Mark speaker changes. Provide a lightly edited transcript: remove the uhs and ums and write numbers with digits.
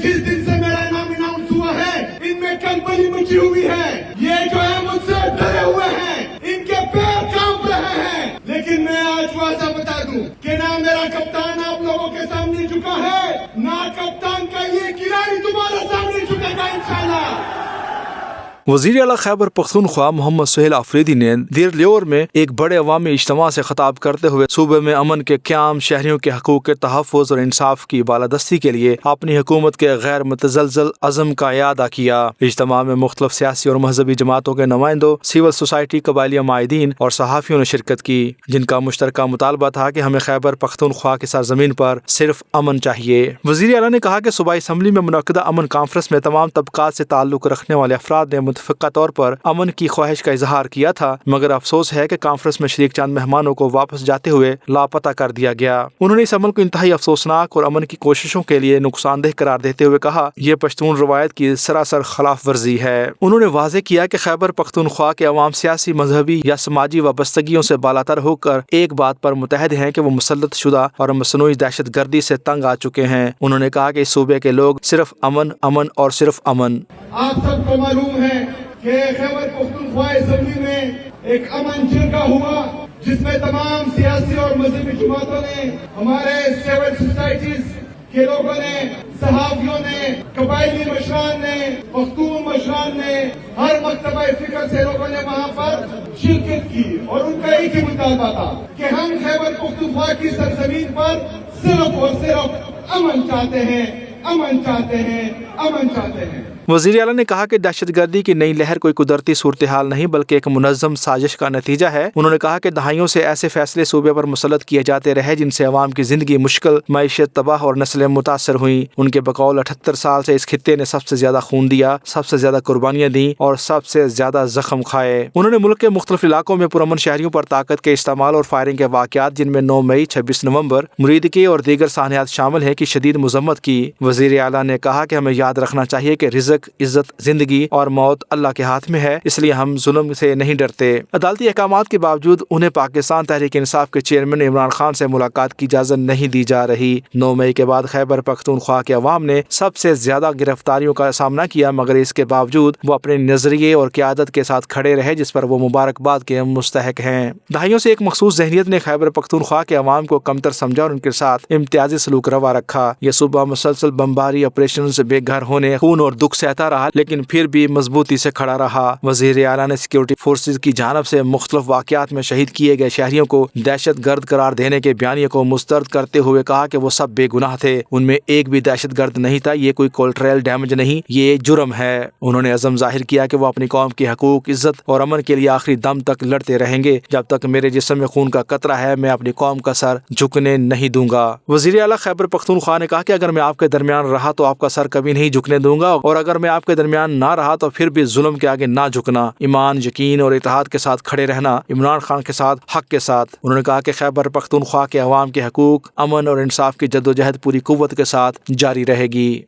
Speaker 1: जिस दिन से मेरा नाम अनाउंस हुआ है इनमें कलबली मची हुई है। ये जो है मुझसे डरे हुए हैं, इनके पैर कांप रहे हैं। लेकिन मैं आज वादा बता दूं कि ना मेरा कप्तान आप लोगों के सामने झुका है, ना कप्तान का ये खिलाड़ी तुम्हारे सामने झुकेगा इंशाल्लाह।
Speaker 2: वज़ीर आला खैबर पख्तूनख्वा मोहम्मद सुहेल अफरीदी ने दीर ल्योर में एक बड़े अवामी इज्तिमा से खिताब करते हुए सूबे में अमन के क़याम, शहरियों के हकूक़ के तहफ़्फ़ुज़ और इंसाफ की बालादस्ती के लिए अपनी हुकूमत के गैर मुतज़लज़ल अज़म का इयादा किया। इज्तिमा में मुख्तलिफ सियासी और मजहबी जमातों के नुमाइंदों, सिविल सोसाइटी, कबाइली माहिदीन और सहाफ़ियों ने शिरकत की, जिनका मुश्तरका मुतालबा था कि हमें खैबर पख्तूनख्वा की सरज़मीन पर सिर्फ अमन चाहिए। वज़ीर आला ने कहा कि सूबाई असम्बली में मुनक़्क़दा अमन कॉन्फ्रेंस में तमाम तबक़ात से ताल्लुक़ रखने वाले अफराद ने मुतफ़क़्क़ा तौर पर अमन की ख्वाहिश का इजहार किया था, मगर अफसोस है कि कॉन्फ्रेंस में शरीक चंद मेहमानों को वापस जाते हुए लापता कर दिया गया। उन्होंने इस अमल को इंतहाई अफसोसनाक और अमन की कोशिशों के लिए नुकसानदेह करार देते हुए कहा, यह पश्तून रवायत की सरासर खिलाफ वर्जी है। उन्होंने वाज़ेह किया कि खैबर पख्तूनख्वा के अवाम सियासी, मजहबी या समाजी वाबस्तगियों से बालातर होकर एक बात पर मुतहद हैं कि वो मुसल्लत शुदा और मसनूई दहशत गर्दी से तंग आ चुके हैं। उन्होंने कहा कि इस सूबे के लोग सिर्फ अमन, अमन और सिर्फ अमन।
Speaker 1: आप सबको मालूम है कि खैबर पख्तूनख्वा असेंबली में एक अमन जिरगा हुआ, जिसमें तमाम सियासी और मजहबी जमातों ने, हमारे सिविल सोसाइटीज के लोगों ने, सहाफियों ने, कबायली मशरान ने, पख्तून मशरान ने, हर मकतबा फिक्र से लोगों ने वहाँ पर शिरकत की और उनका एक ही मुतालबा था कि हम खैबर पख्तूनख्वा की सरजमीन पर सिर्फ और सिर्फ अमन चाहते हैं, अमन चाहते हैं, अमन चाहते हैं।
Speaker 2: वज़ीर आला ने कहा कि दहशतगर्दी की नई लहर कोई कुदरती सूरत हाल नहीं बल्कि एक मुनज़्ज़म साजिश का नतीजा है। उन्होंने कहा कि दहाइयों से ऐसे फैसले सूबे पर मुसल्लत किए जाते रहे जिनसे अवाम की जिंदगी मुश्किल, मईशत तबाह और नस्लें मुतासर हुई। उनके बकौल 78 साल से इस खित्ते ने सबसे ज्यादा खून दिया, सबसे ज्यादा कुर्बानियाँ दी और सबसे ज्यादा जख्म खाए। उन्होंने मुल्क के मुख्तलिफ इलाकों में पुरअमन शहरियों पर ताकत के इस्तेमाल और फायरिंग के वाक़यात, जिनमें 9 मई, 26 नवंबर, मुरीदकी और दीगर सानियात शामिल है, की शदीद मजम्मत की। वज़ीर आला ने कहा कि हमें याद रखना चाहिए कि रिज़्क़, इज्जत, जिंदगी और मौत अल्लाह के हाथ में है, इसलिए हम जुल्म से नहीं डरते। अदालती अहकामात के बावजूद उन्हें पाकिस्तान तहरीक इंसाफ के चेयरमैन इमरान खान से मुलाकात की इजाज़त नहीं दी जा रही। 9 मई के बाद खैबर पख्तूनख्वा के अवाम ने सबसे ज्यादा गिरफ्तारियों का सामना किया, मगर इसके बावजूद वो अपने नजरिए और क़यादत के साथ खड़े रहे, जिस पर वो मुबारकबाद के मुस्तहक हैं। दहाइयों से एक मखसूस ज़हनियत ने खैबर पख्तूनख्वा के अवाम को कमतर समझा और उनके साथ इम्तियाजी सलूक रवा रखा। यह सूबा मुसलसल बमबारी ऑपरेशन से बेघर होने, खून और दुख सहता रहा, लेकिन फिर भी मजबूती से खड़ा रहा। वज़ीर आला ने सिक्योरिटी फोर्सेज की जानब से मुख्तलिफ वाक़यात में शहीद किए गए शहरियों को दहशत गर्द करार देने के बयानिए को मुस्तरद करते हुए कहा कि वो सब बेगुनाह थे, उनमें एक भी दहशत गर्द नहीं था, ये कोई कोलैटरल डैमेज नहीं, ये जुर्म है। उन्होंने अज़म जाहिर किया कि वो अपनी कौम की हकूक, इज्जत और अमन के लिए आखिरी दम तक लड़ते रहेंगे। जब तक मेरे जिस्म में खून का कतरा है, मैं अपनी कौम का सर झुकने नहीं दूंगा। वज़ीर आला खैबर पख्तूनख्वा ने कहा कि अगर मैं आपके दरमियान रहा तो आपका सर कभी नहीं झुकने दूंगा, और अगर मैं आपके दरमियान ना रहा तो फिर भी जुल्म के आगे ना झुकना, ईमान, यकीन और इत्तेहाद के साथ खड़े रहना, इमरान खान के साथ, हक के साथ। उन्होंने कहा कि खैबर पख्तूनख्वा के अवाम के हकूक, अमन और इंसाफ की जद्दोजहद पूरी कुव्वत के साथ जारी रहेगी।